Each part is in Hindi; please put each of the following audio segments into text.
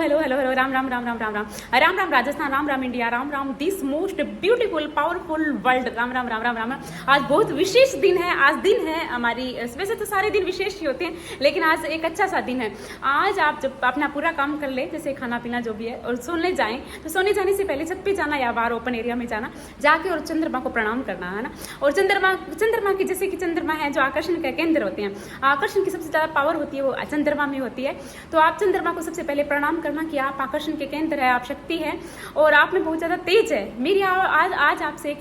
Hello hello hello, Ram Ram Ram Ram Ram Ram Ram Ram Rajasthan, Ram Ram India, Ram Ram this most beautiful powerful world, Ram Ram Ram Ram Ram. आज बहुत विशेष दिन है। आज दिन है हमारी, वैसे तो सारे दिन विशेष ही होते हैं, लेकिन आज एक अच्छा सा दिन है। आज आप जब अपना पूरा काम कर ले, जैसे खाना पीना जो भी है, और सोने जाएं, तो सोने जाने से पहले छत पे जाना या बाहर ओपन एरिया में जाना, जाके और चंद्रमा को प्रणाम करना है ना। और चंद्रमा की, जैसे कि चंद्रमा है जो आकर्षण का केंद्र होते हैं, आकर्षण की सबसे ज्यादा पावर होती है वो चंद्रमा में होती है। तो आप चंद्रमा को सबसे पहले प्रणाम करना कि आप आकर्षण के केंद्र है, आप शक्ति है और आप में बहुत ज्यादा तेज है। मेरी आज आपसे एक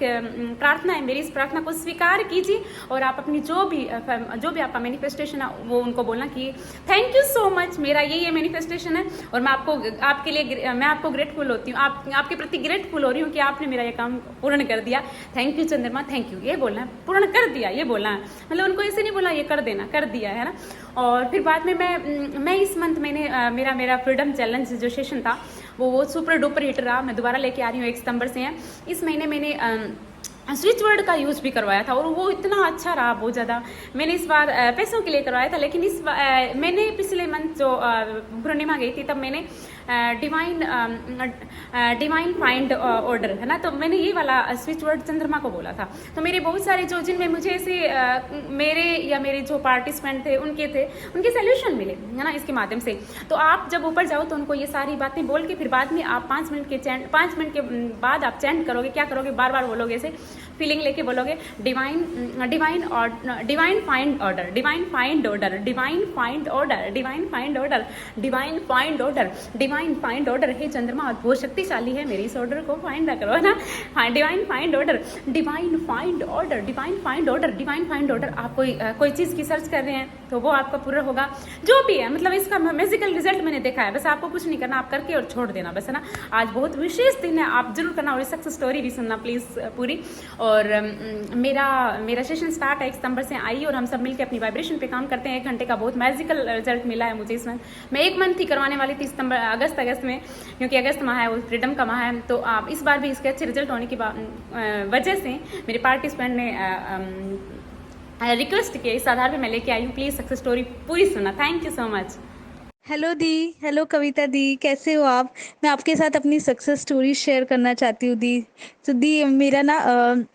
प्रार्थना है, मेरी इस प्रार्थना को स्वीकार कीजिए और आप अपनी जो भी आपका मैनिफेस्टेशन है वो उनको बोलना कि थैंक यू सो मच, मेरा ये मैनिफेस्टेशन है और मैं आपको ग्रेटफुल होती हूँ, आपके प्रति ग्रेटफुल हो रही हूँ कि आपने मेरा ये काम पूर्ण कर दिया। थैंक यू चंद्रमा, थैंक यू, ये बोलना है, पूर्ण कर दिया ये बोलना है। मतलब उनको ऐसे नहीं बोला ये कर देना, कर दिया है ना। और फिर बाद में मैं इस मंथ मैंने मेरा फ्रीडम चैलेंज जो सेशन था वो सुपर डुपर हिट रहा। मैं दोबारा लेके आ रही हूँ, 1 सितंबर से है। इस महीने मैंने स्विच वर्ड का यूज भी करवाया था और वो इतना अच्छा रहा, बहुत ज़्यादा। मैंने इस बार पैसों के लिए करवाया था, लेकिन इस बार मैंने पिछले मंथ जो पूर्णिमा गई थी तब मैंने डिवाइन फाइंड ऑर्डर है ना, तो मैंने ये वाला स्विच वर्ड चंद्रमा को बोला था। तो मेरे बहुत सारे जो जिनमें मुझे ऐसे मेरे जो पार्टिसिपेंट थे उनके सोल्यूशन मिले है ना इसके माध्यम से। तो आप जब ऊपर जाओ तो उनको ये सारी बातें बोल के फिर बाद में आप 5 मिनट के बाद आप चैंट करोगे। क्या करोगे? बार बार बोलोगे, ऐसे फीलिंग लेके बोलोगे, divine find order, divine find order, divine find order, divine find order, divine find order, divine find order. हे चंद्रमा बहुत शक्तिशाली है, मेरे इस ऑर्डर को फाइंड करो है ना। हाँ, divine find order, divine find order, divine find order, divine find order. आप कोई चीज़ की सर्च कर रहे हैं तो वो आपका पूरा होगा, जो भी है। मतलब इसका मैजिकल रिजल्ट मैंने देखा है। बस आपको कुछ नहीं करना, आप करके और छोड़ देना बस है ना। आज बहुत विशेष दिन है, आप जरूर करना और सक्सेस स्टोरी भी सुनना प्लीज़ पूरी। और मेरा सेशन स्टार्ट है 1 सितंबर से। आई और हम सब मिलकर अपनी वाइब्रेशन पे काम करते हैं। 1 घंटे का बहुत मैजिकल रिजल्ट मिला है मुझे इस मंथ। मैं 1 मंथ ही करवाने वाली थी अगस्त में, क्योंकि अगस्त माह है वो फ्रीडम का माह है। तो आप इस बार भी इसके अच्छे रिजल्ट होने की वजह से मेरे पार्टिसिपेंट ने रिक्वेस्ट किया, इस आधार पे मैं लेके आई हूँ। प्लीज़ सक्सेस स्टोरी पूरी सुनना। Thank you so much. Hello दी। हेलो कविता दी, कैसे हो आप? मैं आपके साथ अपनी सक्सेस स्टोरी शेयर करना चाहती हूँ दी। तो दी, मेरा ना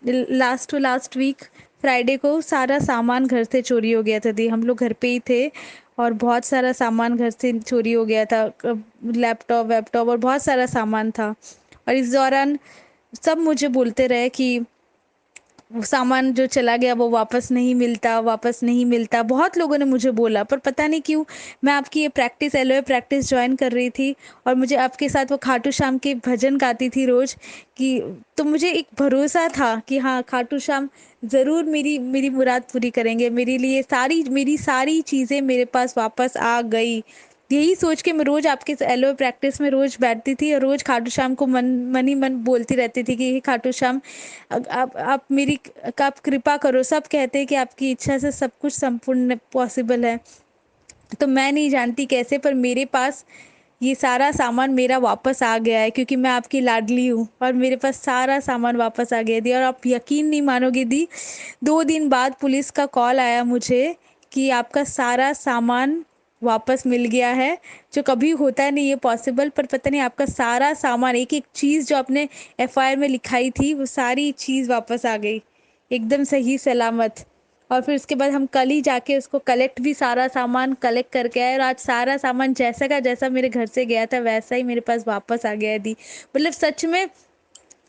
लास्ट वीक फ्राइडे को सारा सामान घर से चोरी हो गया था दी। हम लोग घर पे ही थे और बहुत सारा सामान घर से चोरी हो गया था। लैपटॉप वैपटॉप और बहुत सारा सामान था। और इस दौरान सब मुझे बोलते रहे कि वो सामान जो चला गया वो वापस नहीं मिलता, वापस नहीं मिलता। बहुत लोगों ने मुझे बोला, पर पता नहीं क्यों मैं आपकी ये एलओए प्रैक्टिस ज्वाइन कर रही थी और मुझे आपके साथ वो खाटू श्याम के भजन गाती थी रोज कि, तो मुझे एक भरोसा था कि हाँ, खाटू श्याम ज़रूर मेरी मुराद पूरी करेंगे। मेरी सारी चीज़ें मेरे पास वापस आ गई। यही सोच के मैं रोज आपके एलओए प्रैक्टिस में रोज बैठती थी और रोज खाटू श्याम को मन ही मन बोलती रहती थी कि हे खाटू श्याम, आप कृपा करो। सब कहते हैं कि आपकी इच्छा से सब कुछ संपूर्ण पॉसिबल है। तो मैं नहीं जानती कैसे, पर मेरे पास ये सारा सामान मेरा वापस आ गया है, क्योंकि मैं आपकी लाडली हूँ और मेरे पास सारा सामान वापस आ गया दी। और आप यकीन नहीं मानोगे दी, 2 दिन बाद पुलिस का कॉल आया मुझे कि आपका सारा सामान वापस मिल गया है, जो कभी होता नहीं है पॉसिबल। पर पता नहीं, आपका सारा सामान, एक एक चीज़ जो आपने एफआईआर में लिखाई थी, वो सारी चीज़ वापस आ गई एकदम सही सलामत। और फिर उसके बाद हम कल ही जाके उसको कलेक्ट भी, सारा सामान कलेक्ट करके आए और आज सारा सामान जैसा का जैसा मेरे घर से गया था वैसा ही मेरे पास वापस आ गया दी। मतलब सच में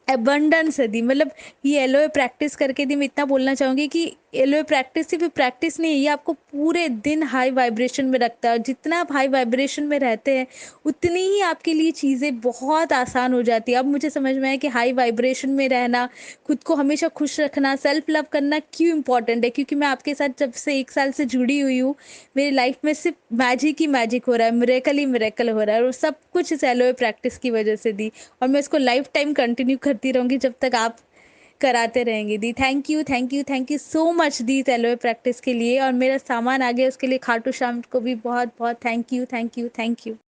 एबंडेंस है दी। मतलब ये एलओए प्रैक्टिस करके दी, मैं इतना बोलना चाहूँगी कि एलओए प्रैक्टिस सिर्फ प्रैक्टिस नहीं है, ये आपको पूरे दिन हाई वाइब्रेशन में रखता है। और जितना आप हाई वाइब्रेशन में रहते हैं उतनी ही आपके लिए चीज़ें बहुत आसान हो जाती है। अब मुझे समझ में आया कि हाई वाइब्रेशन में रहना, खुद को हमेशा खुश रखना, सेल्फ लव करना क्यों इम्पॉर्टेंट है। क्योंकि मैं आपके साथ जब से 1 साल से जुड़ी हुई हूँ, मेरी लाइफ में सिर्फ मैजिक ही मैजिक हो रहा है, मिरेकल ही मिरेकल हो रहा है, और सब कुछ इस एलओए प्रैक्टिस की वजह से दी। और मैं इसको लाइफ टाइम कंटिन्यू करती रहूँगी जब तक आप कराते रहेंगे दी। Thank you, thank you, thank you so much दी एलओए प्रैक्टिस के लिए। और मेरा सामान आ गया उसके लिए खाटू श्याम को भी बहुत बहुत thank you, thank you, thank you.